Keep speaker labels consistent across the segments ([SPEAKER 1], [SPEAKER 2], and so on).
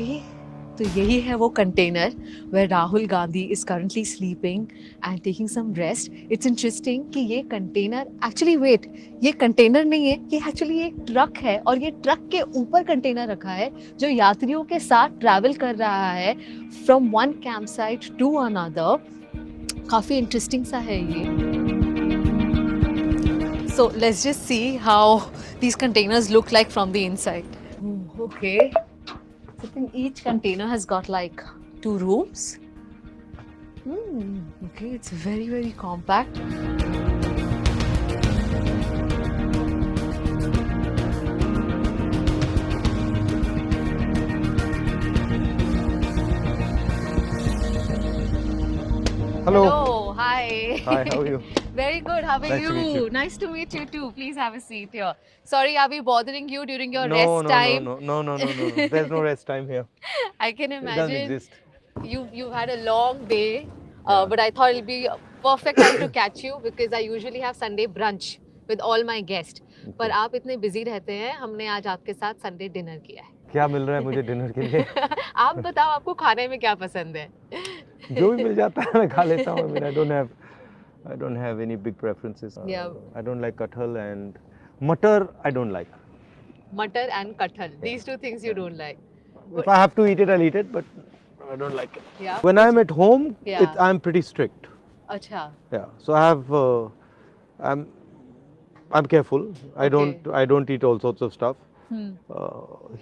[SPEAKER 1] Okay तो यही है वो container where Rahul Gandhi is currently sleeping and taking some rest. It's interesting कि ये कंटेनर एक्चुअली वेट ये कंटेनर नहीं है, ये एक्चुअली एक ट्रक है और ये ट्रक के ऊपर कंटेनर रखा है जो यात्रियों के साथ ट्रैवल कर रहा है from one camp site to another. काफी इंटरेस्टिंग सा है ये. So let's just see how these containers look like from the inside. Okay. I think each container has got like 2 rooms. Okay, it's very, very compact.
[SPEAKER 2] Hello.
[SPEAKER 1] Hello, hi.
[SPEAKER 2] Hi, how are you?
[SPEAKER 1] Very good, how are
[SPEAKER 2] Nice
[SPEAKER 1] you?
[SPEAKER 2] to meet you.
[SPEAKER 1] Nice to meet you too. Please have a seat here. Sorry, are we bothering you during your
[SPEAKER 2] No,
[SPEAKER 1] rest
[SPEAKER 2] no,
[SPEAKER 1] time?
[SPEAKER 2] no. There's no rest time here.
[SPEAKER 1] I can
[SPEAKER 2] It doesn't
[SPEAKER 1] imagine.
[SPEAKER 2] exist.
[SPEAKER 1] You've had a long day,
[SPEAKER 2] Yeah.
[SPEAKER 1] but I thought it'll be a perfect time to catch you because I usually have Sunday brunch with all my guests. पर आप इतने busy रहते हैं, हमने आज आपके साथ Sunday dinner किया है.
[SPEAKER 2] क्या मिल रहा है मुझे डिनर के लिए?
[SPEAKER 1] आप बताओ आपको खाने में क्या पसंद है?
[SPEAKER 2] जो भी मिल जाता है मैं खा लेता हूँ. I mean, I don't have any big preferences.
[SPEAKER 1] Yeah.
[SPEAKER 2] I don't like kathal and matar. I don't like.
[SPEAKER 1] Matar and kathal. These two things you don't like.
[SPEAKER 2] If I have to eat it, I'll eat it, but I don't like it.
[SPEAKER 1] Yeah.
[SPEAKER 2] When I'm at home,
[SPEAKER 1] Yeah.
[SPEAKER 2] I'm pretty strict.
[SPEAKER 1] अच्छा.
[SPEAKER 2] Yeah. So I have. I'm careful. I don't eat all sorts of stuff.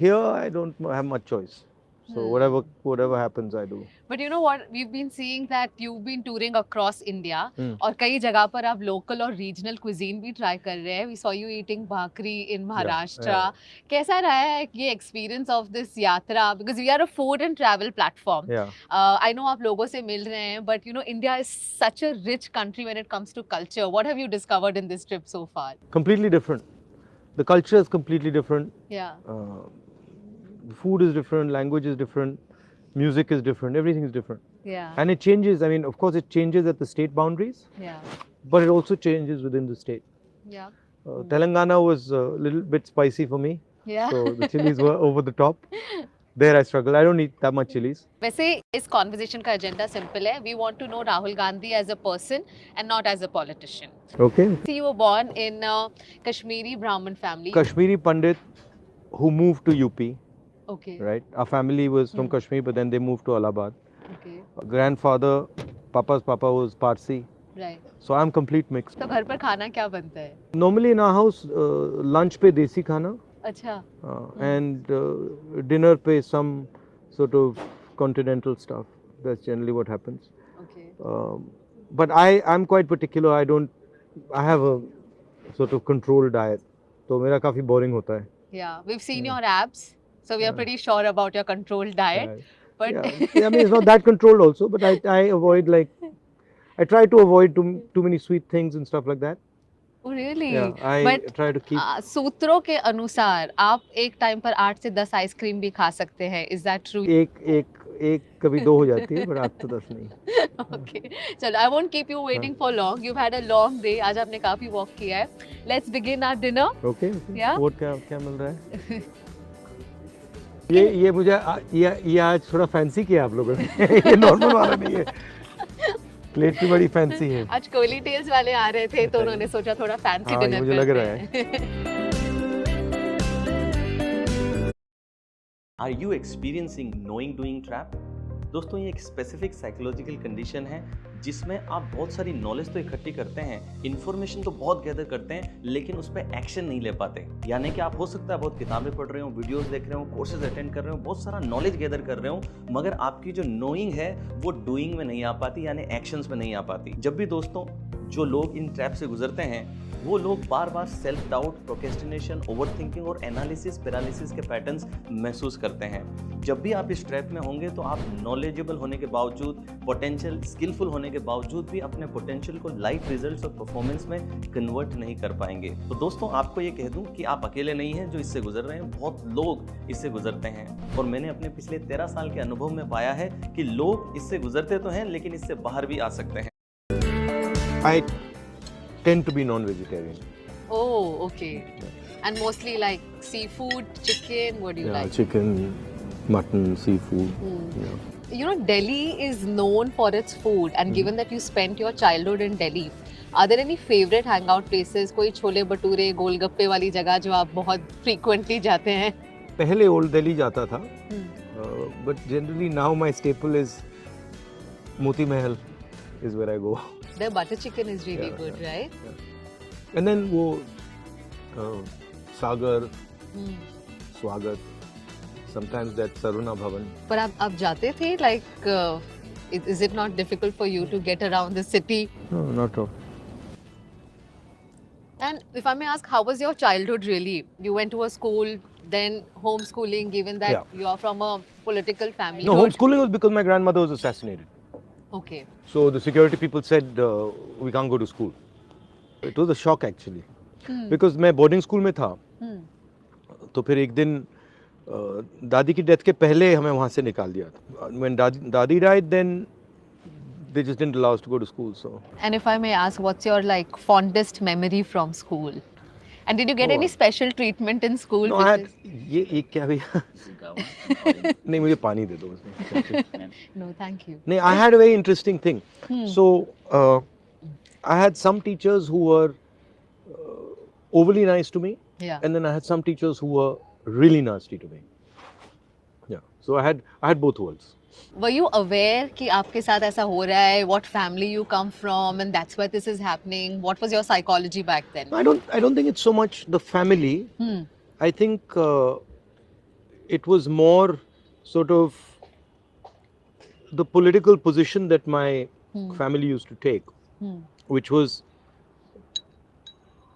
[SPEAKER 2] Here I don't have much choice. So whatever happens, I do.
[SPEAKER 1] But you know what? We've been seeing that you've been touring across India और कई जगह पर आप local और regional cuisine भी try कर रहे हैं. We saw you eating bhakri in Maharashtra. कैसा रहा है ये experience of this yatra? Because we are a food and travel platform.
[SPEAKER 2] Yeah.
[SPEAKER 1] I know आप लोगों से मिल रहे हैं, but you know India is such a rich country when it comes to culture. What have you discovered in this trip so far?
[SPEAKER 2] Completely different. The culture is completely different.
[SPEAKER 1] Yeah.
[SPEAKER 2] The food is different, language is different, music is different, everything is different.
[SPEAKER 1] Yeah.
[SPEAKER 2] And it changes. I mean, of course, it changes at the state boundaries,
[SPEAKER 1] Yeah.
[SPEAKER 2] but it also changes within the state.
[SPEAKER 1] Yeah.
[SPEAKER 2] Telangana was a little bit spicy for me.
[SPEAKER 1] Yeah.
[SPEAKER 2] So the chilies were over the top. There I struggle. I don't eat that much chilies.
[SPEAKER 1] वैसे इस conversation का agenda simple है. We want to know Rahul Gandhi as a person and not as a politician.
[SPEAKER 2] Okay.
[SPEAKER 1] You were born in a Kashmiri Brahmin family.
[SPEAKER 2] Kashmiri Pandit who moved to UP,
[SPEAKER 1] Okay.
[SPEAKER 2] right? Our family was from Kashmir, but then they moved to Allahabad.
[SPEAKER 1] Okay.
[SPEAKER 2] Grandfather, Papa's papa was Parsi.
[SPEAKER 1] Right.
[SPEAKER 2] So I'm complete mix.
[SPEAKER 1] तो घर पर खाना क्या बनता है?
[SPEAKER 2] Normally in our house, lunch पे देसी खाना,
[SPEAKER 1] अच्छा.
[SPEAKER 2] and dinner पे some sort of continental stuff. That's generally what happens.
[SPEAKER 1] Okay.
[SPEAKER 2] But I'm quite particular. I have a sort of controlled diet. तो मेरा काफी boring होता है.
[SPEAKER 1] Yeah, we've seen your abs, so we are pretty sure about your controlled diet. But
[SPEAKER 2] Yeah. I mean, it's not that controlled also, but I avoid I try to avoid too many sweet things and stuff like that.
[SPEAKER 1] oh really?
[SPEAKER 2] Yeah, I
[SPEAKER 1] But
[SPEAKER 2] try to keep.
[SPEAKER 1] सूत्रों के अनुसार आप एक time पर 8 से 10 ice cream भी खा सकते हैं. Is that true?
[SPEAKER 2] एक कभी 2 हो जाती है, but 8 तो 10 नहीं.
[SPEAKER 1] Okay. चलो, I won't keep you waiting for long. You've had a long day. आज आपने काफी वॉक किया है. Let's begin our dinner.
[SPEAKER 2] Okay.
[SPEAKER 1] Yeah.
[SPEAKER 2] और क्या मिल रहा है? ये मुझे ये आज थोड़ा फैंसी किया आप लोगों ने. ये नॉर्मल वाला नहीं है. प्लेट भी बड़ी फैंसी है.
[SPEAKER 1] आज कोहली टेल्स वाले आ रहे थे तो उन्होंने सोचा थोड़ा फैंसी
[SPEAKER 2] हाँ,
[SPEAKER 1] डिनर
[SPEAKER 2] मुझे लग रहा
[SPEAKER 1] है.
[SPEAKER 3] Are you experiencing knowing doing trap? दोस्तों ये एक स्पेसिफिक साइकोलॉजिकल कंडीशन है जिसमें आप बहुत सारी नॉलेज तो इकट्ठी करते हैं, इन्फॉर्मेशन तो बहुत गैदर करते हैं, लेकिन उस पर एक्शन नहीं ले पाते. यानी कि आप हो सकता है बहुत किताबें पढ़ रहे हो, वीडियोस देख रहे हो, कोर्सेज अटेंड कर रहे हो, बहुत सारा नॉलेज गैदर कर रहे हो, मगर आपकी जो नोइंग है वो डूइंग में नहीं आ पाती, यानी एक्शंस में नहीं आ पाती. जब भी दोस्तों जो लोग इन ट्रैप से गुजरते हैं वो लोग बार बार सेल्फ डाउट, प्रोक्रेस्टिनेशन, ओवरथिंकिंग और एनालिसिस पैरालिसिस के पैटर्न्स महसूस करते हैं. जब भी आप इस ट्रैप में होंगे तो आप नॉलेजेबल होने के बावजूद, पोटेंशियल स्किलफुल होने के बावजूद भी अपने पोटेंशियल को लाइफ रिजल्ट्स और परफॉर्मेंस में कन्वर्ट नहीं कर पाएंगे. तो दोस्तों आपको ये कह दूं कि आप अकेले नहीं हैं जो इससे गुजर रहे हैं, बहुत लोग इससे गुजरते हैं. और मैंने अपने पिछले 13 साल के अनुभव में पाया है कि लोग इससे गुजरते तो हैं लेकिन इससे बाहर भी आ सकते हैं.
[SPEAKER 2] I tend to be non-vegetarian.
[SPEAKER 1] Oh, okay. And mostly like seafood, chicken, what do you like?
[SPEAKER 2] Chicken, Mutton, seafood.
[SPEAKER 1] Hmm.
[SPEAKER 2] Yeah.
[SPEAKER 1] You know, Delhi is known for its food, and given that you spent your childhood in Delhi, are there any favorite hangout places? कोई छोले भटूरे गोलगप्पे वाली जगह जो आप बहुत frequently जाते हैं?
[SPEAKER 2] पहले old Delhi जाता था,
[SPEAKER 1] Hmm.
[SPEAKER 2] but generally now my staple is Moti Mahal is where I go.
[SPEAKER 1] Their butter chicken is really
[SPEAKER 2] Yeah,
[SPEAKER 1] good, right?
[SPEAKER 2] And then वो Sagar,
[SPEAKER 1] Hmm.
[SPEAKER 2] Swagat, sometimes that Saruna Bhavan.
[SPEAKER 1] पर आप जाते थे like is it not difficult for you to get around the city?
[SPEAKER 2] No, not all.
[SPEAKER 1] And if I may ask, how was your childhood really? You went to a school, then homeschooling, given that
[SPEAKER 2] Yeah.
[SPEAKER 1] you are from a political family.
[SPEAKER 2] No, homeschooling was because my grandmother was assassinated.
[SPEAKER 1] Okay.
[SPEAKER 2] So the security people said we can't go to school. It was a shock actually. Because मैं boarding school में था,
[SPEAKER 1] Hmm.
[SPEAKER 2] तो फिर एक दिन दादी की death के पहले हमें वहाँ से निकाल दिया था. When दादी died, then they just didn't allow us to go to school. So
[SPEAKER 1] And if I may ask, what's your like fondest memory from school? And did you get
[SPEAKER 2] Oh.
[SPEAKER 1] any special treatment in school?
[SPEAKER 2] no, I had ये क्या भैया? नहीं मुझे पानी दे दो उसमें.
[SPEAKER 1] No, thank you.
[SPEAKER 2] नहीं, I had a very interesting thing. So I had some teachers who were overly nice to me,
[SPEAKER 1] Yeah.
[SPEAKER 2] and then I had some teachers who were really nasty to me. Yeah. So I had both worlds.
[SPEAKER 1] Were you aware कि आपके साथ ऐसा हो रहा है? What family you come from, and that's why this is happening? What was your psychology back then?
[SPEAKER 2] I don't think it's so much the family.
[SPEAKER 1] Hmm.
[SPEAKER 2] I think it was more sort of the political position that my family used to take,
[SPEAKER 1] Hmm.
[SPEAKER 2] which was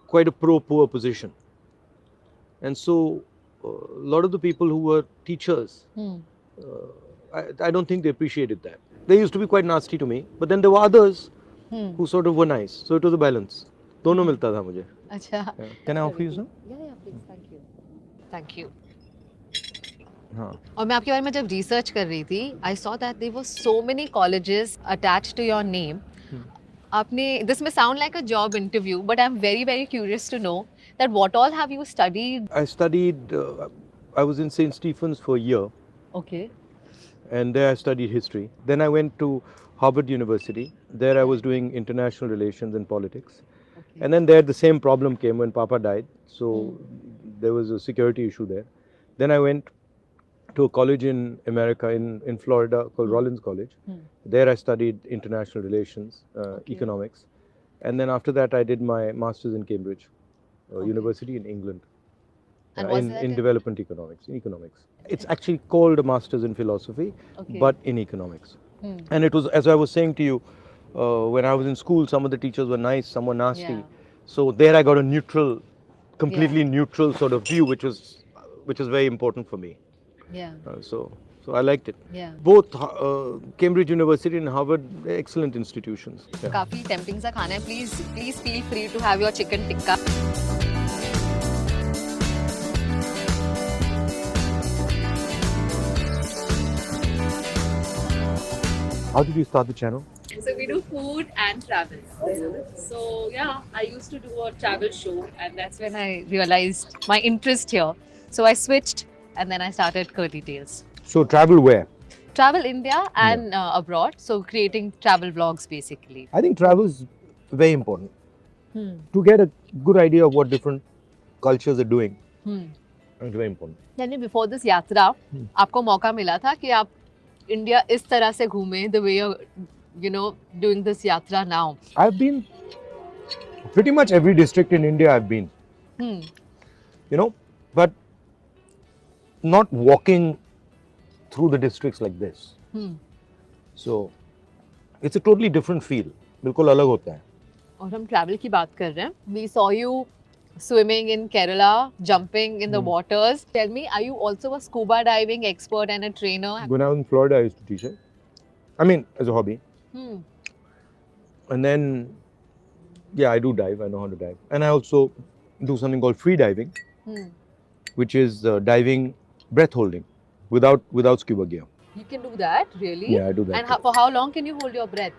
[SPEAKER 2] quite a pro-poor position. And so a lot of the people who were teachers,
[SPEAKER 1] Hmm.
[SPEAKER 2] I don't think they appreciated that. They used to be quite nasty to me, but then there were others who sort of were nice. So it was a balance. दोनों मिलता था मुझे.
[SPEAKER 1] अच्छा.
[SPEAKER 2] Yeah. Can I offer you some?
[SPEAKER 1] Yeah, please. Thank you. Thank you.
[SPEAKER 2] हाँ.
[SPEAKER 1] और मैं आपके बारे में जब रिसर्च कर रही थी, I saw that there were so many colleges attached to your name. आपने, this may sound like a job interview, but I'm very, very curious to know that what all have you studied?
[SPEAKER 2] I studied. I was in St. Stephen's for a year,
[SPEAKER 1] Okay.
[SPEAKER 2] and there I studied history. Then I went to Harvard University. There I was doing international relations and politics.
[SPEAKER 1] Okay.
[SPEAKER 2] And then there the same problem came when Papa died. So there was a security issue there. Then I went to a college in America, in Florida, called Rollins College. There I studied international relations, economics. And then after that I did my master's in Cambridge University in England.
[SPEAKER 1] And was that
[SPEAKER 2] in
[SPEAKER 1] in-
[SPEAKER 2] development economics. It's actually called a master's in philosophy,
[SPEAKER 1] Okay.
[SPEAKER 2] but in economics. And it was, as I was saying to you, when I was in school, some of the teachers were nice, some were nasty.
[SPEAKER 1] Yeah.
[SPEAKER 2] So there I got a neutral, completely neutral sort of view, which was very important for me.
[SPEAKER 1] Yeah.
[SPEAKER 2] So I liked it.
[SPEAKER 1] Yeah.
[SPEAKER 2] Both Cambridge University and Harvard, they're excellent institutions. Yeah.
[SPEAKER 1] काफी tempting सा खाना है. Please feel free to have your chicken tikka.
[SPEAKER 2] How did you start the channel?
[SPEAKER 4] So we do food and travel. So yeah, I used to do a travel show, and that's
[SPEAKER 1] When I realized my interest here, so I switched and then I started Curly Tales.
[SPEAKER 2] So travel where?
[SPEAKER 1] Travel India and abroad, so creating travel vlogs basically.
[SPEAKER 2] I think travel is very important
[SPEAKER 1] Hmm.
[SPEAKER 2] to get a good idea of what different cultures are doing.
[SPEAKER 1] Hmm.
[SPEAKER 2] It's very important.
[SPEAKER 1] यानी before this यात्रा आपको मौका मिला था कि आप India इस तरह से घूमें the way you're doing this yatra now.
[SPEAKER 2] I've been pretty much every district in India. I've been,
[SPEAKER 1] Hmm.
[SPEAKER 2] but not walking through the districts like this.
[SPEAKER 1] Hmm.
[SPEAKER 2] So it's a totally different feel. बिल्कुल अलग होता है.
[SPEAKER 1] और हम travel की बात कर रहे हैं. We saw you swimming in Kerala, jumping in the waters. Tell me, are you also a scuba diving expert and a trainer?
[SPEAKER 2] When I was in Florida, I used to teach it. I mean, as a hobby.
[SPEAKER 1] Hmm.
[SPEAKER 2] And then, yeah, I do dive. I know how to dive. And I also do something called free diving,
[SPEAKER 1] Hmm.
[SPEAKER 2] which is diving breath holding without scuba gear.
[SPEAKER 1] You can do that, really?
[SPEAKER 2] Yeah, I do that
[SPEAKER 1] And
[SPEAKER 2] too.
[SPEAKER 1] for how long can you hold your breath?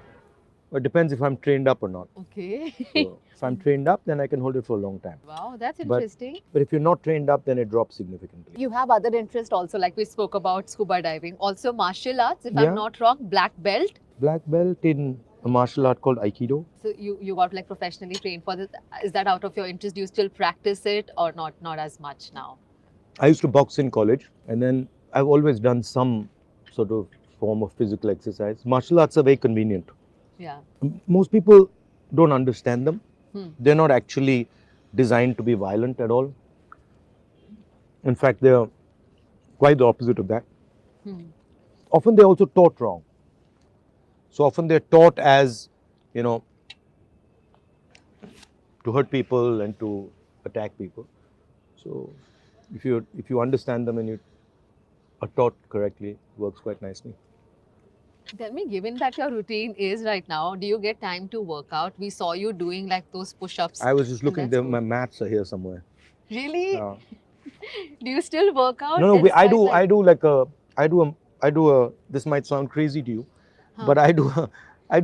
[SPEAKER 2] It depends if I'm trained up or not.
[SPEAKER 1] Okay.
[SPEAKER 2] So if I'm trained up, then I can hold it for a long time.
[SPEAKER 1] Wow, that's
[SPEAKER 2] But-
[SPEAKER 1] interesting.
[SPEAKER 2] But if you're not trained up, then it drops significantly.
[SPEAKER 1] You have other interest also, like we spoke about scuba diving. Also martial arts, if
[SPEAKER 2] Yeah.
[SPEAKER 1] I'm not wrong, black belt.
[SPEAKER 2] Black belt in a martial art called Aikido.
[SPEAKER 1] So you got like professionally trained for this. Is that out of your interest? Do you still practice it or not? Not as much now.
[SPEAKER 2] I used to box in college, and then I've always done some sort of form of physical exercise. Martial arts are very convenient.
[SPEAKER 1] Yeah.
[SPEAKER 2] Most people don't understand them.
[SPEAKER 1] Hmm.
[SPEAKER 2] They're not actually designed to be violent at all. In fact, they're quite the opposite of that.
[SPEAKER 1] Hmm.
[SPEAKER 2] Often they're also taught wrong. So often they're taught as, you know, to hurt people and to attack people. So if you understand them and you are taught correctly, it works quite nicely.
[SPEAKER 1] Tell me, given that your routine is right now, do you get time to work out? We saw you doing like those push-ups.
[SPEAKER 2] I was just
[SPEAKER 1] And
[SPEAKER 2] looking
[SPEAKER 1] that's
[SPEAKER 2] there,
[SPEAKER 1] good.
[SPEAKER 2] my mats are here somewhere.
[SPEAKER 1] Really?
[SPEAKER 2] Uh,
[SPEAKER 1] Do you still work out?
[SPEAKER 2] no,
[SPEAKER 1] It's
[SPEAKER 2] I
[SPEAKER 1] quite
[SPEAKER 2] do.
[SPEAKER 1] like-
[SPEAKER 2] I do a. This might sound crazy to you,
[SPEAKER 1] Huh.
[SPEAKER 2] but I do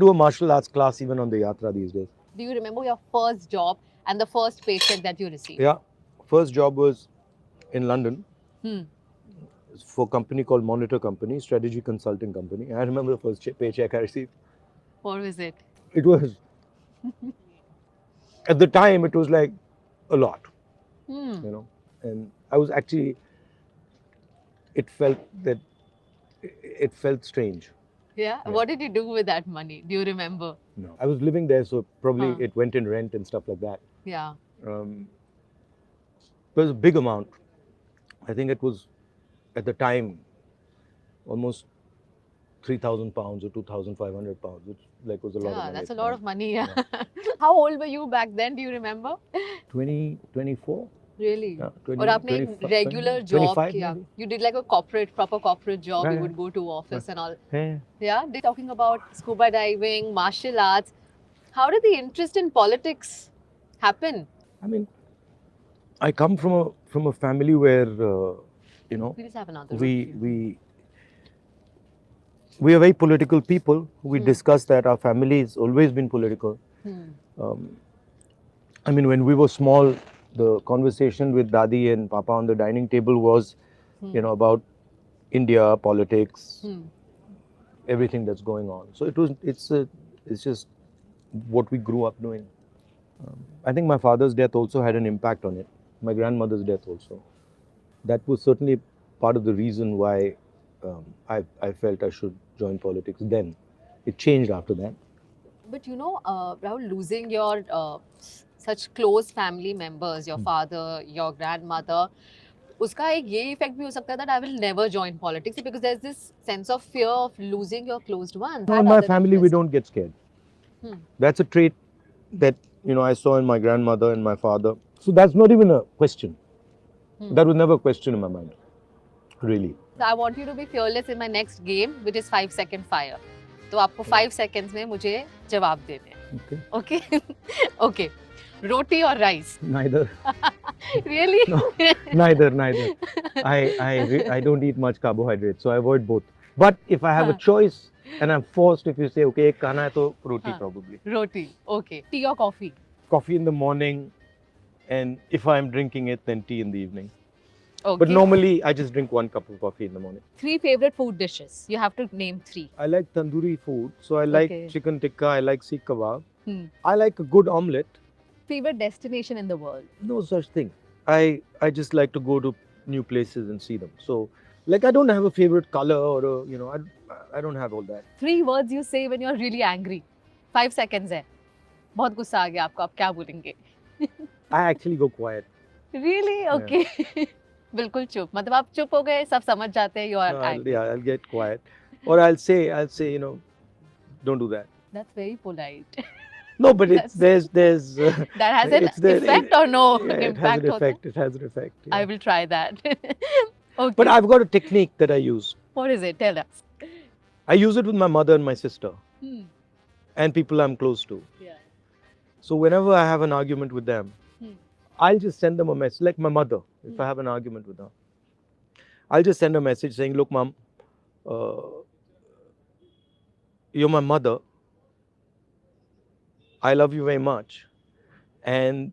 [SPEAKER 2] a martial arts class even on the yatra these days.
[SPEAKER 1] Do you remember your first job and the first paycheck that you received?
[SPEAKER 2] Yeah, first job was in London
[SPEAKER 1] Hmm.
[SPEAKER 2] for a company called Monitor Company, strategy consulting company. I remember the first paycheck I received.
[SPEAKER 1] What was it?
[SPEAKER 2] It was at the time it was like a lot,
[SPEAKER 1] Hmm.
[SPEAKER 2] you know, and I was actually. It felt strange.
[SPEAKER 1] Yeah.
[SPEAKER 2] Yeah.
[SPEAKER 1] What did you do with that money? Do you remember?
[SPEAKER 2] No, I was living there, so probably
[SPEAKER 1] Huh.
[SPEAKER 2] it went in rent and stuff like that.
[SPEAKER 1] Yeah.
[SPEAKER 2] It was a big amount. I think it was at the time almost £3,000 or £2,500, which like was a lot of
[SPEAKER 1] Yeah,
[SPEAKER 2] money.
[SPEAKER 1] that's a
[SPEAKER 2] at the
[SPEAKER 1] lot
[SPEAKER 2] time.
[SPEAKER 1] of money. Yeah. How old were you back then? Do you remember?
[SPEAKER 2] 24?
[SPEAKER 1] Really?
[SPEAKER 2] Yeah, 20,
[SPEAKER 1] और आपने एक
[SPEAKER 2] 25,
[SPEAKER 1] regular job
[SPEAKER 2] 25
[SPEAKER 1] किया.
[SPEAKER 2] maybe.
[SPEAKER 1] You did like a proper corporate job.
[SPEAKER 2] Yeah,
[SPEAKER 1] You
[SPEAKER 2] yeah.
[SPEAKER 1] would go to office and all.
[SPEAKER 2] Yeah.
[SPEAKER 1] Yeah. Talking about scuba diving, martial arts. How did the interest in politics happen?
[SPEAKER 2] I mean, I come from a family where you know
[SPEAKER 1] We just have another.
[SPEAKER 2] we are very political people. We
[SPEAKER 1] Hmm.
[SPEAKER 2] discuss that our family has always been political.
[SPEAKER 1] Hmm.
[SPEAKER 2] I mean, when we were small, the conversation with Dadi and Papa on the dining table was,
[SPEAKER 1] Hmm.
[SPEAKER 2] you know, about India, politics,
[SPEAKER 1] Hmm.
[SPEAKER 2] everything that's going on. So it's just what we grew up doing. I think my father's death also had an impact on it. My grandmother's death also. That was certainly part of the reason why I felt I should join politics then. It changed after that.
[SPEAKER 1] But you know, Rahul, losing your such close family members, your father, your grandmother, उसका एक ये effect भी हो सकता है that I will never join politics because there's this sense of fear of losing your closed ones.
[SPEAKER 2] No,
[SPEAKER 1] That
[SPEAKER 2] in my
[SPEAKER 1] other
[SPEAKER 2] family, we
[SPEAKER 1] interest.
[SPEAKER 2] don't get scared.
[SPEAKER 1] Hmm.
[SPEAKER 2] That's a trait that I saw in my grandmother and my father. So that's not even a question.
[SPEAKER 1] Hmm.
[SPEAKER 2] That was never a question in my mind, really.
[SPEAKER 1] So I want you to be fearless in my next game, which is 5-second fire. तो आपको 5 seconds में मुझे जवाब देने हैं.
[SPEAKER 2] Okay.
[SPEAKER 1] Okay? Okay. रोटी और rice.
[SPEAKER 2] Neither,
[SPEAKER 1] Really?
[SPEAKER 2] No. neither. I don't eat much carbohydrate, so I avoid both. But if I have a
[SPEAKER 1] Huh.
[SPEAKER 2] choice and I'm forced, if you say, okay, ek khana hai, to roti
[SPEAKER 1] Huh.
[SPEAKER 2] probably.
[SPEAKER 1] Roti. Okay. Tea or coffee?
[SPEAKER 2] Coffee in the morning, and if I'm drinking it, then tea in the evening.
[SPEAKER 1] Okay.
[SPEAKER 2] But normally, I just drink 1 cup of coffee in the morning.
[SPEAKER 1] 3 favorite food dishes. You have to name 3.
[SPEAKER 2] I like tandoori food, so I like
[SPEAKER 1] Okay.
[SPEAKER 2] chicken tikka, I like seekh kebab.
[SPEAKER 1] Hmm.
[SPEAKER 2] I like a good omelette.
[SPEAKER 1] Favorite destination in the world?
[SPEAKER 2] No such thing. I just like to go to new places and see them. So, like, I don't have a favorite color or I don't have all that.
[SPEAKER 1] 3 words you say when you're really angry. 5 seconds है. बहुत गुस्सा आ गया आपको, आप क्या बोलेंगे?
[SPEAKER 2] I actually go quiet.
[SPEAKER 1] Really? Okay. बिल्कुल चुप. मतलब आप चुप हो गए, सब समझ जाते हैं you are
[SPEAKER 2] No,
[SPEAKER 1] angry.
[SPEAKER 2] I'll get quiet, or I'll say, don't do that.
[SPEAKER 1] That's very polite.
[SPEAKER 2] No, but it's there's
[SPEAKER 1] That has an
[SPEAKER 2] it's there-
[SPEAKER 1] effect or no
[SPEAKER 2] yeah, it has
[SPEAKER 1] impact?
[SPEAKER 2] an
[SPEAKER 1] होता है?
[SPEAKER 2] effect. It has an effect. yeah.
[SPEAKER 1] I will try that. Okay.
[SPEAKER 2] But I've got a technique that I use.
[SPEAKER 1] What is it? Tell us.
[SPEAKER 2] I use it with my mother and my sister
[SPEAKER 1] Hmm.
[SPEAKER 2] and people I'm close to.
[SPEAKER 1] Yeah.
[SPEAKER 2] So whenever I have an argument with them,
[SPEAKER 1] Hmm.
[SPEAKER 2] I'll just send them a message. Like my mother, if
[SPEAKER 1] Hmm.
[SPEAKER 2] I have an argument with her, I'll just send a message saying, "Look, mom, you're my mother, I love you very much, and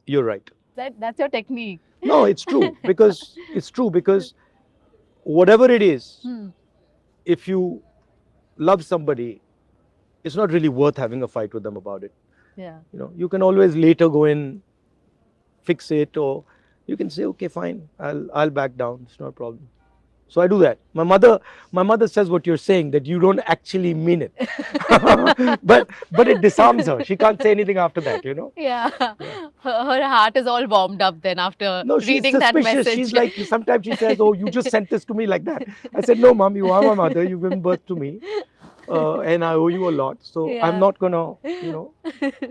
[SPEAKER 2] you're right.
[SPEAKER 1] That's your technique.
[SPEAKER 2] No, it's true because whatever it is,
[SPEAKER 1] Hmm.
[SPEAKER 2] if you love somebody, it's not really worth having a fight with them about it.
[SPEAKER 1] Yeah.
[SPEAKER 2] You know, you can always later go and fix it, or you can say, okay, fine, I'll back down. It's not a problem. So I do that. My mother says what you're saying, that you don't actually mean it, but it disarms her. She can't say anything after that. You know.
[SPEAKER 1] Yeah. Her heart is all warmed up then after
[SPEAKER 2] No, she's
[SPEAKER 1] reading that
[SPEAKER 2] suspicious.
[SPEAKER 1] message.
[SPEAKER 2] She's like, sometimes she says, "Oh, you just sent this to me like that." I said, "No, mom, you are my mother. You've given birth to me, and I owe you a lot. So
[SPEAKER 1] Yeah.
[SPEAKER 2] I'm not gonna,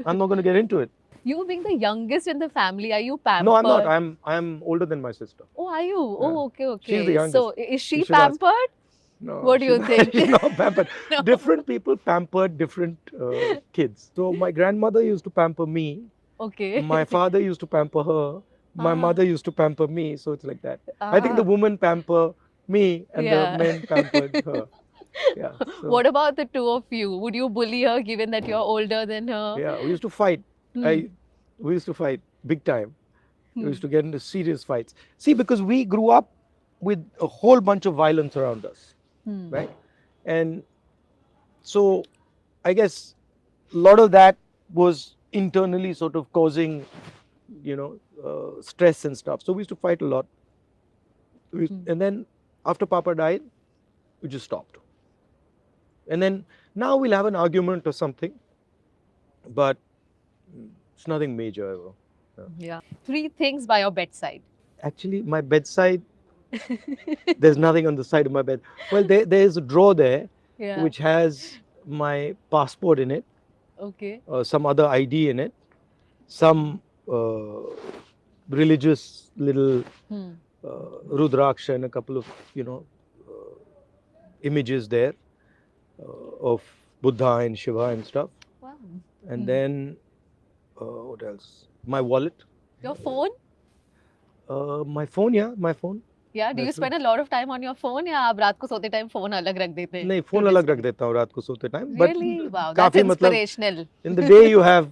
[SPEAKER 2] I'm not gonna get into it."
[SPEAKER 1] You being the youngest in the family, are you pampered?
[SPEAKER 2] No, I'm not. I'm older than my sister.
[SPEAKER 1] Oh, are you?
[SPEAKER 2] Yeah.
[SPEAKER 1] Oh, okay, okay.
[SPEAKER 2] She's the youngest.
[SPEAKER 1] So is she
[SPEAKER 2] You should ask.
[SPEAKER 1] pampered?
[SPEAKER 2] No,
[SPEAKER 1] What do you
[SPEAKER 2] she's
[SPEAKER 1] think?
[SPEAKER 2] She's not pampered.
[SPEAKER 1] No.
[SPEAKER 2] Different people pampered different kids. So my grandmother used to pamper me.
[SPEAKER 1] Okay.
[SPEAKER 2] My father used to pamper her. My
[SPEAKER 1] Ah.
[SPEAKER 2] mother used to pamper me. So it's like that. I think the
[SPEAKER 1] Ah.
[SPEAKER 2] woman pamper me and
[SPEAKER 1] Yeah.
[SPEAKER 2] the men pampered her. Yeah. So,
[SPEAKER 1] What about the two of you? Would you bully her given that you're older than her?
[SPEAKER 2] yeah, we used to fight.
[SPEAKER 1] Hmm.
[SPEAKER 2] We used to fight big time. We
[SPEAKER 1] Hmm.
[SPEAKER 2] used to get into serious fights. See, because we grew up with a whole bunch of violence around us,
[SPEAKER 1] Hmm.
[SPEAKER 2] right? And so I guess a lot of that was internally sort of causing, stress and stuff. So we used to fight a lot. And then after Papa died, we just stopped. And then now we'll have an argument or something, but it's nothing major ever.
[SPEAKER 1] Yeah. 3 things by your bedside.
[SPEAKER 2] Actually, my bedside, there's nothing on the side of my bed. Well, there's a drawer there
[SPEAKER 1] Yeah.
[SPEAKER 2] which has my passport in it,
[SPEAKER 1] Okay.
[SPEAKER 2] some other ID in it, some religious little
[SPEAKER 1] Hmm.
[SPEAKER 2] Rudraksha and a couple of, images there of Buddha and Shiva and stuff.
[SPEAKER 1] Wow.
[SPEAKER 2] And
[SPEAKER 1] Hmm.
[SPEAKER 2] then, what else? My wallet.
[SPEAKER 1] Your phone?
[SPEAKER 2] My phone, yeah, my phone.
[SPEAKER 1] Yeah. Do you
[SPEAKER 2] That's
[SPEAKER 1] spend a lot of time on your phone या आप रात को सोते time phone अलग रख देते हैं?
[SPEAKER 2] नहीं, फोन
[SPEAKER 1] to
[SPEAKER 2] अलग रख
[SPEAKER 1] display?
[SPEAKER 2] देता हूँ रात को सोते टाइम.
[SPEAKER 1] Really? Wow, that's
[SPEAKER 2] काफी मतलब
[SPEAKER 1] inspirational.
[SPEAKER 2] in the day you have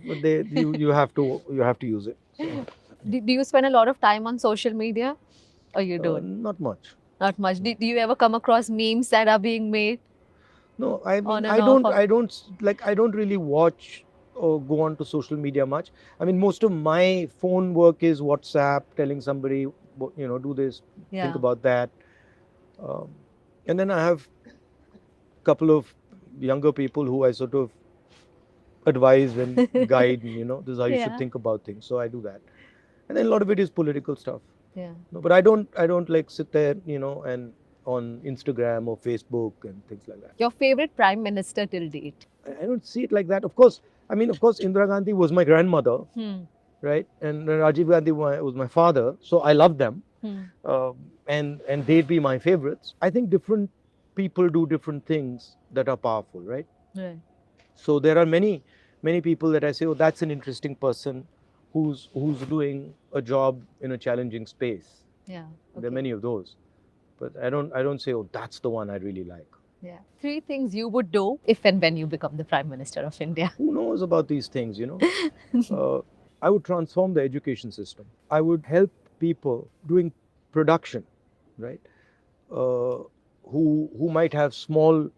[SPEAKER 2] to use it. So,
[SPEAKER 1] Do you spend a lot of time on social media? Or you don't?
[SPEAKER 2] not much.
[SPEAKER 1] Not much. Do you ever come across memes that are being made?
[SPEAKER 2] No, I
[SPEAKER 1] On
[SPEAKER 2] mean,
[SPEAKER 1] and off of-
[SPEAKER 2] I don't really watch or go on to social media much. I mean, most of my phone work is WhatsApp, telling somebody, do this,
[SPEAKER 1] Yeah.
[SPEAKER 2] think about that. And then I have a couple of younger people who I sort of advise and guide, this is how you
[SPEAKER 1] Yeah.
[SPEAKER 2] should think about things. So I do that. And then a lot of it is political stuff.
[SPEAKER 1] Yeah.
[SPEAKER 2] No, but I don't like sit there, and on Instagram or Facebook and things like that.
[SPEAKER 1] Your favorite prime minister till date?
[SPEAKER 2] I don't see it like that. Of course, Indira Gandhi was my grandmother,
[SPEAKER 1] Hmm.
[SPEAKER 2] right? And Rajiv Gandhi was my father. So I love them.
[SPEAKER 1] Hmm.
[SPEAKER 2] And they'd be my favorites. I think different people do different things that are powerful, right?
[SPEAKER 1] Right.
[SPEAKER 2] So there are many people that I say, oh, that's an interesting person who's doing a job in a challenging space.
[SPEAKER 1] Yeah.
[SPEAKER 2] There are
[SPEAKER 1] Okay.
[SPEAKER 2] many of those. But I don't say, oh, that's the one I really like.
[SPEAKER 1] Yeah. 3 things you would do if and when you become the prime minister of India.
[SPEAKER 2] Who knows about these things, I would transform the education system. I would help people doing production, right? Who might have small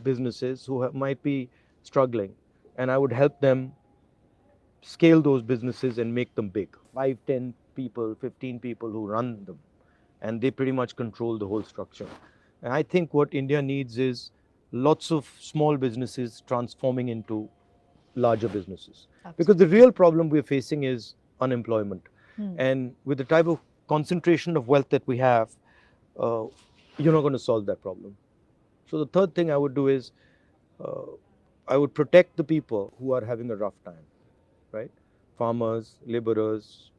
[SPEAKER 2] businesses, might be struggling, and I would help them scale those businesses and make them big. 5, 10 people, 15 people who run them, and they pretty much control the whole structure. And I think what India needs is lots of small businesses transforming into larger businesses. Because the real problem we're facing is unemployment.
[SPEAKER 1] Hmm.
[SPEAKER 2] And with the type of concentration of wealth that we have, you're not going to solve that problem. So the third thing I would do is I would protect the people who are having a rough time, right? Farmers, laborers,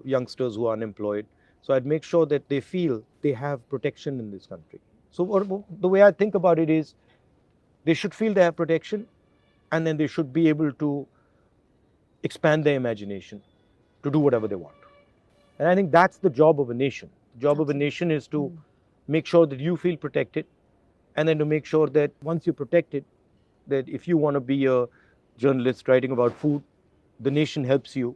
[SPEAKER 2] youngsters who are unemployed. So I'd make sure that they feel they have protection in this country. So the way I think about it is they should feel they have protection, and then they should be able to expand their imagination to do whatever they want. And I think that's the job of a nation. The job of a nation is to make sure that you feel protected, and then to make sure that once you're protected, that if you want to be a journalist writing about food, the nation helps you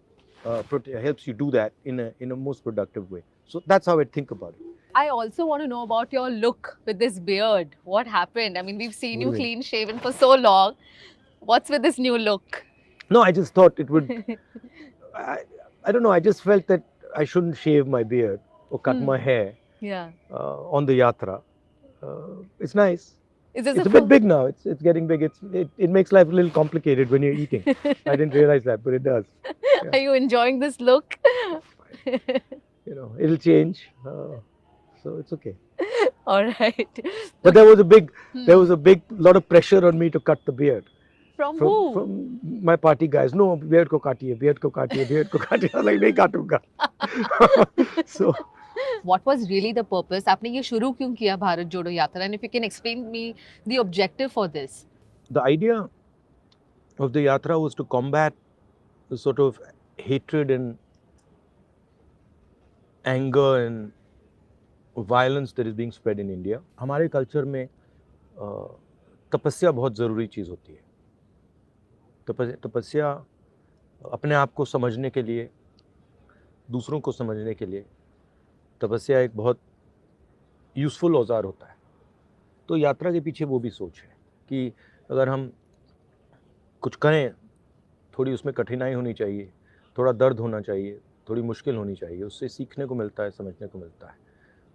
[SPEAKER 2] do that in a most productive way. So that's how I think about it.
[SPEAKER 1] I also want to know about your look with this beard. What happened? I mean, we've seen
[SPEAKER 2] What
[SPEAKER 1] you
[SPEAKER 2] do you mean?
[SPEAKER 1] clean shaven for so long. What's with this new look?
[SPEAKER 2] No, I just thought it would. I don't know. I just felt that I shouldn't shave my beard or cut my hair
[SPEAKER 1] Yeah.
[SPEAKER 2] on the yatra. It's nice.
[SPEAKER 1] Is this
[SPEAKER 2] It's a bit big now. It's getting big. It makes life a little complicated when you're eating. I didn't realize that, but it does.
[SPEAKER 1] Are you enjoying this look?
[SPEAKER 2] You know, it'll change. So it's okay.
[SPEAKER 1] All right.
[SPEAKER 2] But there was a big lot of pressure on me to cut the beard
[SPEAKER 1] From who?
[SPEAKER 2] from my party guys. No, beard ko kaatiye, beard ko kaatiye, beard ko kaatiye. I was like, nahi kaatunga. So
[SPEAKER 1] What was really the purpose? आपने ये शुरू क्यों किया भारत जोड़ो यात्रा? And if you can explain me the objective for this.
[SPEAKER 2] the idea of the yatra was to combat the sort of hatred and anger and violence that is being spread in India. हमारे culture में तपस्या बहुत ज़रूरी चीज़ होती है. तपस्या अपने आप को समझने के लिए, दूसरों को समझने के लिए, तपस्या एक बहुत यूज़फुल औजार होता है. तो यात्रा के पीछे वो भी सोच है कि अगर हम कुछ करें, थोड़ी उसमें कठिनाई होनी चाहिए, थोड़ा दर्द होना चाहिए, थोड़ी मुश्किल होनी चाहिए, उससे सीखने को मिलता है, समझने को मिलता है.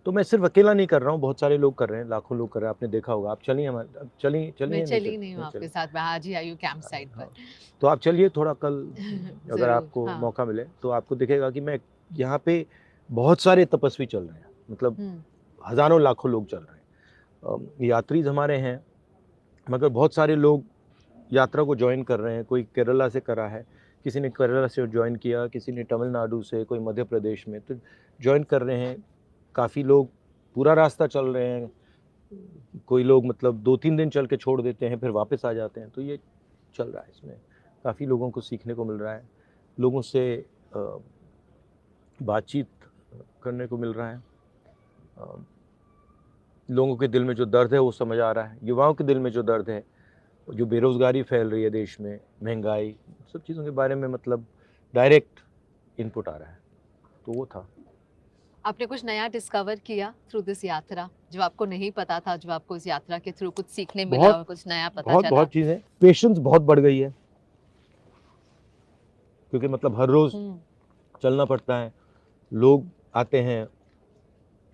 [SPEAKER 2] तो मैं सिर्फ अकेला नहीं कर रहा हूँ, बहुत सारे लोग कर रहे हैं, लाखों लोग कर रहे हैं. आपने देखा होगा. आप चलिए
[SPEAKER 1] मैं चली नहीं हूँ आपके साथ. मैं आज ही आई हूँ कैंप साइट पर.
[SPEAKER 2] तो आप चलिए थोड़ा कल अगर
[SPEAKER 1] जरूर,
[SPEAKER 2] आपको
[SPEAKER 1] हाँ.
[SPEAKER 2] मौका मिले तो आपको दिखेगा कि मैं यहाँ पे बहुत सारे तपस्वी चल रहे हैं. मतलब हजारों लाखों लोग चल रहे हैं. यात्रीज हमारे हैं, मगर बहुत सारे लोग यात्रा को ज्वाइन कर रहे हैं. कोई केरला से करा है, किसी ने केरला से ज्वाइन किया, किसी ने तमिलनाडु से, कोई मध्य प्रदेश में, तो ज्वाइन कर रहे हैं. काफ़ी लोग पूरा रास्ता चल रहे हैं, कोई लोग मतलब 2-3 दिन चल के छोड़ देते हैं, फिर वापस आ जाते हैं. तो ये चल रहा है. इसमें काफ़ी लोगों को सीखने को मिल रहा है, लोगों से बातचीत करने को मिल रहा है. लोगों के दिल में जो दर्द है वो समझ आ रहा है. युवाओं के दिल में जो दर्द है, जो बेरोज़गारी फैल रही है देश में, महंगाई, सब चीज़ों के बारे में मतलब डायरेक्ट इनपुट आ रहा है. तो वो था.
[SPEAKER 1] आपने कुछ नया डिस्कवर किया थ्रू दिस यात्रा जो आपको नहीं पता था, जो आपको इस यात्रा के थ्रू कुछ सीखने मिला और कुछ नया पता चला?
[SPEAKER 2] बहुत चीज़ें. पेशेंस बहुत बढ़ गई है, क्योंकि मतलब हर रोज़ चलना पड़ता है. लोग आते हैं,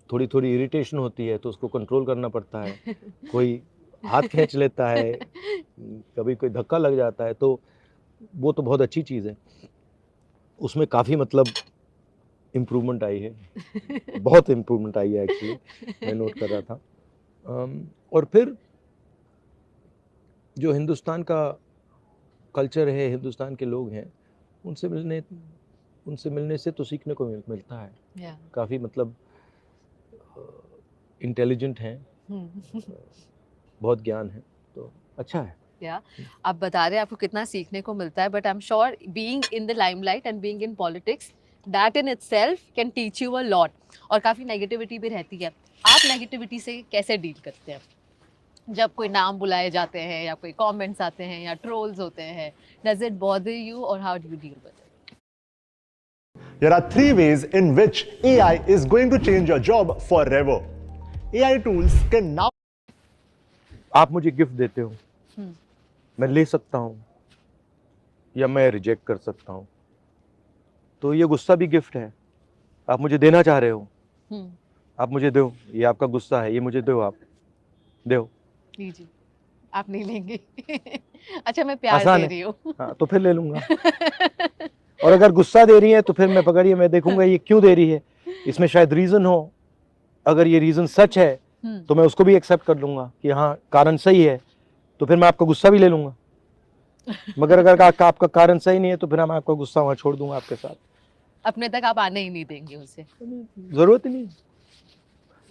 [SPEAKER 2] थोड़ी थोड़ी इरिटेशन होती है तो उसको कंट्रोल करना पड़ता है. कोई हाथ खींच लेता है, कभी कोई धक्का लग जाता है, तो वो तो बहुत अच्छी चीज़ है. उसमें काफ़ी मतलब इम्प्रूवमेंट आई है. बहुत इम्प्रूवमेंट आई है एक्चुअली. मैं नोट कर रहा था. और फिर जो हिंदुस्तान का कल्चर है, हिंदुस्तान के लोग हैं, उनसे मिलने से तो सीखने को मिलता है. काफ़ी मतलब इंटेलिजेंट हैं, बहुत ज्ञान है, तो अच्छा है.
[SPEAKER 1] आप बता रहे हैं आपको कितना सीखने को मिलता है, but I am sure being in the limelight and being in politics, that in itself can teach you a lot. और काफ़ी नेगेटिविटी भी रहती है. आप नेगेटिविटी से कैसे डील करते हैं जब कोई नाम बुलाए जाते हैं या कोई कमेंट्स आते हैं या ट्रोल्स होते हैं? डज इट बॉदर यू और how do you deal with it?
[SPEAKER 5] There are 3 ways in which AI is going to change your job forever. AI tools can now.
[SPEAKER 2] आप मुझे गिफ्ट देते हो, मैं ले सकता हूँ या मैं रिजेक्ट कर सकता हूँ. तो ये गुस्सा भी गिफ्ट है. आप मुझे देना चाह रहे हो, आप मुझे दो. ये आपका गुस्सा है, ये मुझे दो. आप दो.
[SPEAKER 1] जी, आप नहीं लेंगे. अच्छा, मैं प्यार दे रही हूँ.
[SPEAKER 2] हाँ, तो फिर ले लूंगा. और अगर गुस्सा दे रही है तो फिर मैं पकड़िए, मैं देखूंगा ये क्यों दे रही है, इसमें शायद रीजन हो. अगर ये रीजन सच है तो मैं उसको भी एक्सेप्ट कर लूंगा कि हाँ कारण सही है, तो फिर मैं आपका गुस्सा भी ले लूंगा. मगर अगर आपका कारण सही नहीं है तो फिर मैं आपका गुस्सा वहाँ छोड़ दूंगा आपके साथ.
[SPEAKER 1] अपने तक आप आने ही नहीं देंगे उसे.
[SPEAKER 2] जरूरत ही नहीं.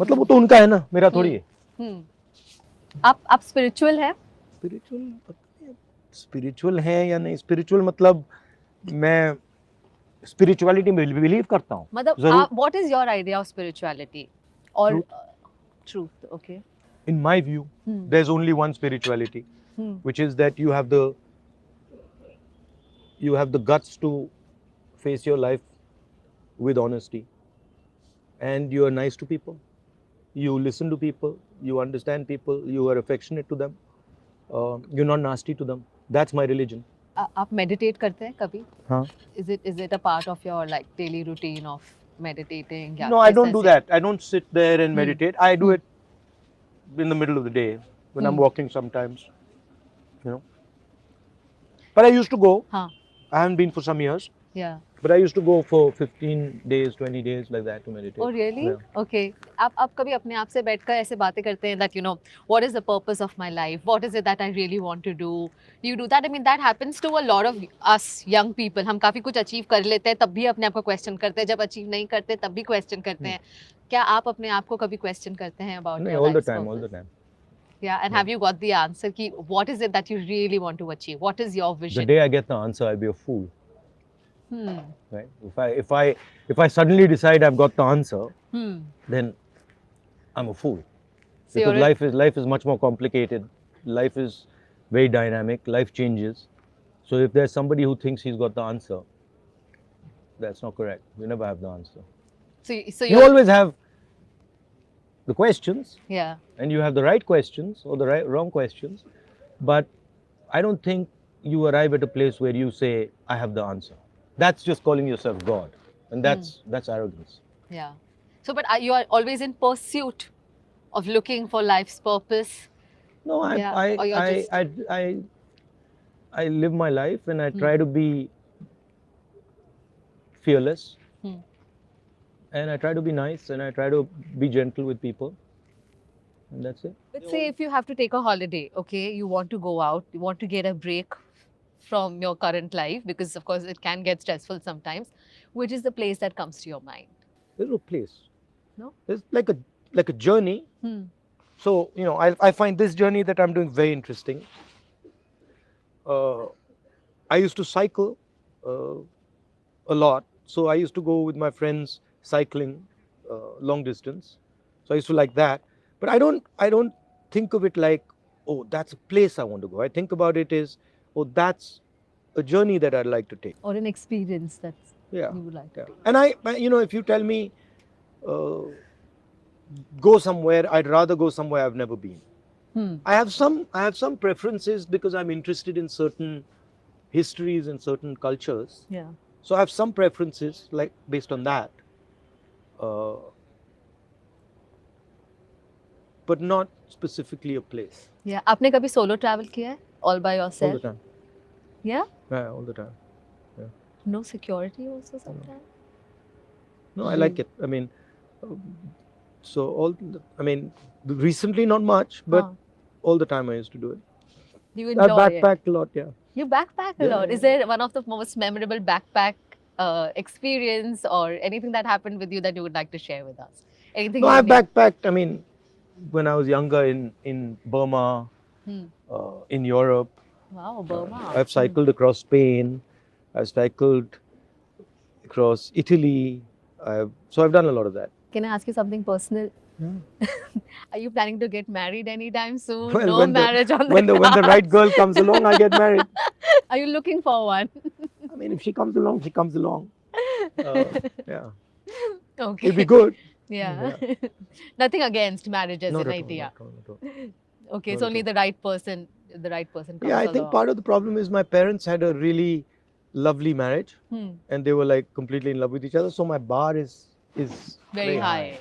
[SPEAKER 2] मतलब वो तो उनका है ना, मेरा थोड़ी है.
[SPEAKER 1] आप स्पिरिचुअल है?
[SPEAKER 2] स्पिरिचुअल है या नहीं? स्पिरिचुअल मतलब मैं स्पिरिचुअलिटी में बिलीव करता हूँ.
[SPEAKER 1] मतलब what is your idea of spirituality और truth? Okay.
[SPEAKER 2] In my view, there's only one spirituality. which is that you have the guts to face your life with honesty, and you are nice to people, you listen to people, you understand people, you are affectionate to them, you're not nasty to them. That's my religion.
[SPEAKER 1] आप meditate करते हैं कभी?
[SPEAKER 2] हाँ.
[SPEAKER 1] Is it a part of your like daily routine of meditating? या
[SPEAKER 2] No, I
[SPEAKER 1] किस
[SPEAKER 2] don't
[SPEAKER 1] तरह
[SPEAKER 2] do
[SPEAKER 1] से?
[SPEAKER 2] that. I don't sit there and meditate. I do it in the middle of the day when I'm walking sometimes, you know. But I used to go.
[SPEAKER 1] हाँ.
[SPEAKER 2] I haven't been for some years,
[SPEAKER 1] Yeah.
[SPEAKER 2] but I used to go for 15 days, 20 days like that to meditate.
[SPEAKER 1] Oh really?
[SPEAKER 2] Yeah.
[SPEAKER 1] Okay. आप कभी अपने आप से बैठकर ऐसे बातें करते हैं that you know what is the purpose of my life? What is it that I really want to do? You do that? I mean that happens to a lot of us young people. हम काफी कुछ achieve कर लेते हैं तब भी अपने आप को question करते हैं, जब achieve नहीं करते तब भी question करते हैं. क्या आप अपने आप को कभी question करते हैं about
[SPEAKER 2] No,
[SPEAKER 1] your
[SPEAKER 2] all the
[SPEAKER 1] life's
[SPEAKER 2] time, all the
[SPEAKER 1] purpose?
[SPEAKER 2] time.
[SPEAKER 1] Yeah, and have you got the answer? Ki, what is it that you really want to achieve? What is your
[SPEAKER 2] The
[SPEAKER 1] vision?
[SPEAKER 2] day I get the answer, I'll be a fool.
[SPEAKER 1] Hmm.
[SPEAKER 2] Right? If I suddenly decide I've got the answer,
[SPEAKER 1] Hmm.
[SPEAKER 2] then I'm a fool.
[SPEAKER 1] So you're
[SPEAKER 2] Because life is much more complicated. Life is very dynamic. Life changes. So if there's somebody who thinks he's got the answer, that's not correct. You never have the answer.
[SPEAKER 1] So
[SPEAKER 2] You
[SPEAKER 1] you're
[SPEAKER 2] always have the questions,
[SPEAKER 1] yeah.
[SPEAKER 2] and you have the right questions or the wrong questions, but I don't think you arrive at a place where you say, I have the answer. That's just calling yourself God, and that's arrogance.
[SPEAKER 1] Yeah. So, but you are always in pursuit of looking for life's purpose.
[SPEAKER 2] No,
[SPEAKER 1] Yeah, or you're just-
[SPEAKER 2] I live my life and I try to be fearless, and I try to be nice, and I try to be gentle with people, and that's it.
[SPEAKER 1] Let's say if you have to take a holiday, okay, you want to go out, you want to get a break from your current life because, of course, it can get stressful sometimes. Which is the place that comes to your mind?
[SPEAKER 2] There's no place.
[SPEAKER 1] No?
[SPEAKER 2] It's like a journey.
[SPEAKER 1] Hmm.
[SPEAKER 2] So, you know, I find this journey that I'm doing very interesting. I used to cycle a lot. So I used to go with my friends cycling long distance. So I used to like that. But I don't think of it like, oh, that's a place I want to go. I think about it as, oh, that's a journey that I'd like to take.
[SPEAKER 1] Or an experience that
[SPEAKER 2] Yeah.
[SPEAKER 1] you would like to
[SPEAKER 2] Yeah.
[SPEAKER 1] take.
[SPEAKER 2] And you know, if you tell me, go somewhere, I'd rather go somewhere I've never been.
[SPEAKER 1] Hmm.
[SPEAKER 2] I have some preferences because I'm interested in certain histories and certain cultures.
[SPEAKER 1] Yeah.
[SPEAKER 2] So I have some preferences, like based on that, but not specifically a place.
[SPEAKER 1] Yeah. आपने कभी solo travel किया है? All by
[SPEAKER 2] All
[SPEAKER 1] yourself?
[SPEAKER 2] the time.
[SPEAKER 1] Yeah.
[SPEAKER 2] Yeah, all the time.
[SPEAKER 1] No security also sometimes.
[SPEAKER 2] No, I like it. I mean, recently not much, but
[SPEAKER 1] Huh.
[SPEAKER 2] all the time I used to do it.
[SPEAKER 1] Do you
[SPEAKER 2] I
[SPEAKER 1] enjoy it?
[SPEAKER 2] backpacked a lot, yeah.
[SPEAKER 1] You backpack a
[SPEAKER 2] Yeah,
[SPEAKER 1] lot.
[SPEAKER 2] yeah.
[SPEAKER 1] Is there one of the most memorable backpack experience or anything that happened with you that you would like to share with us? Anything?
[SPEAKER 2] No, I
[SPEAKER 1] unique?
[SPEAKER 2] backpacked. I mean, when I was younger in Burma,
[SPEAKER 1] Hmm.
[SPEAKER 2] in Europe,
[SPEAKER 1] Wow, Burma.
[SPEAKER 2] I've cycled across Spain. I've cycled across Italy. So I've done a lot of that.
[SPEAKER 1] Can I ask you something personal?
[SPEAKER 2] Yeah.
[SPEAKER 1] Are you planning to get married anytime soon?
[SPEAKER 2] Well,
[SPEAKER 1] no
[SPEAKER 2] when the-
[SPEAKER 1] marriage on
[SPEAKER 2] When the
[SPEAKER 1] cards.
[SPEAKER 2] right girl comes along, I get married.
[SPEAKER 1] Are you looking for one?
[SPEAKER 2] I mean, if she comes along, she comes along. Yeah,
[SPEAKER 1] Okay.
[SPEAKER 2] it'd be good.
[SPEAKER 1] Yeah. Nothing against marriage as
[SPEAKER 2] Not
[SPEAKER 1] an
[SPEAKER 2] at all,
[SPEAKER 1] idea.
[SPEAKER 2] not at all, not at all.
[SPEAKER 1] Okay, it's
[SPEAKER 2] Not at
[SPEAKER 1] only
[SPEAKER 2] all.
[SPEAKER 1] the right person. The right person comes
[SPEAKER 2] Yeah, I
[SPEAKER 1] along.
[SPEAKER 2] think part of the problem is my parents had a really lovely marriage,
[SPEAKER 1] Hmm.
[SPEAKER 2] and they were like completely in love with each other. So my bar is
[SPEAKER 1] Very high.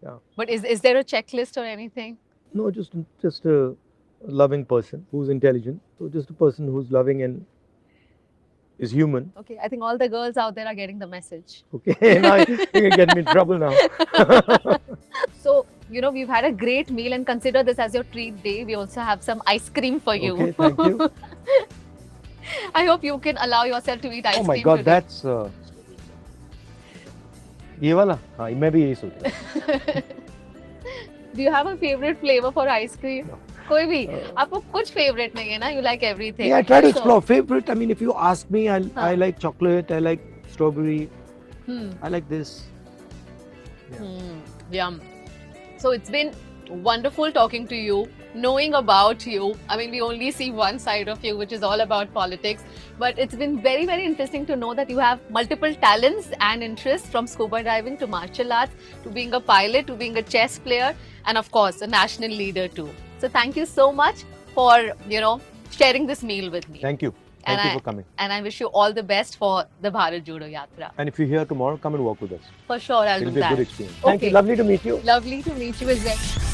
[SPEAKER 2] Yeah.
[SPEAKER 1] But is there a checklist or anything?
[SPEAKER 2] No, just a loving person who's intelligent. So just a person who's loving and is human.
[SPEAKER 1] Okay, I think all the girls out there are getting the message.
[SPEAKER 2] Okay, now you can get me in trouble now.
[SPEAKER 1] So, you know, we've had a great meal and consider this as your treat day. We also have some ice cream for you.
[SPEAKER 2] Okay, thank you.
[SPEAKER 1] I hope you can allow yourself to eat ice
[SPEAKER 2] Oh
[SPEAKER 1] cream
[SPEAKER 2] my God,
[SPEAKER 1] today.
[SPEAKER 2] that's ये वाला हाँ मैं भी यही सोच रहा
[SPEAKER 1] Do you have a favorite flavor for ice cream?
[SPEAKER 2] No.
[SPEAKER 1] कोई भी आपको कुछ favorite नहीं है ना? You like everything.
[SPEAKER 2] Yeah, I try to
[SPEAKER 1] So-
[SPEAKER 2] explore favorite. I mean, if you ask me, I like chocolate. I like strawberry.
[SPEAKER 1] Hmm.
[SPEAKER 2] I like this.
[SPEAKER 1] Yum. So it's been wonderful talking to you. knowing about you. I mean, we only see one side of you, which is all about politics. But it's been very, very interesting to know that you have multiple talents and interests, from scuba diving to martial arts to being a pilot to being a chess player, and of course, a national leader too. So thank you so much for, sharing this meal with me.
[SPEAKER 2] Thank you. Thank you for coming.
[SPEAKER 1] And I wish you all the best for the Bharat Jodo Yatra.
[SPEAKER 2] And if you're here tomorrow, come and walk with us.
[SPEAKER 1] For sure, I'll
[SPEAKER 2] It'll
[SPEAKER 1] do
[SPEAKER 2] be a
[SPEAKER 1] that.
[SPEAKER 2] good experience. Thank you.
[SPEAKER 1] Okay.
[SPEAKER 2] Lovely to meet you.
[SPEAKER 1] Lovely to meet you as well.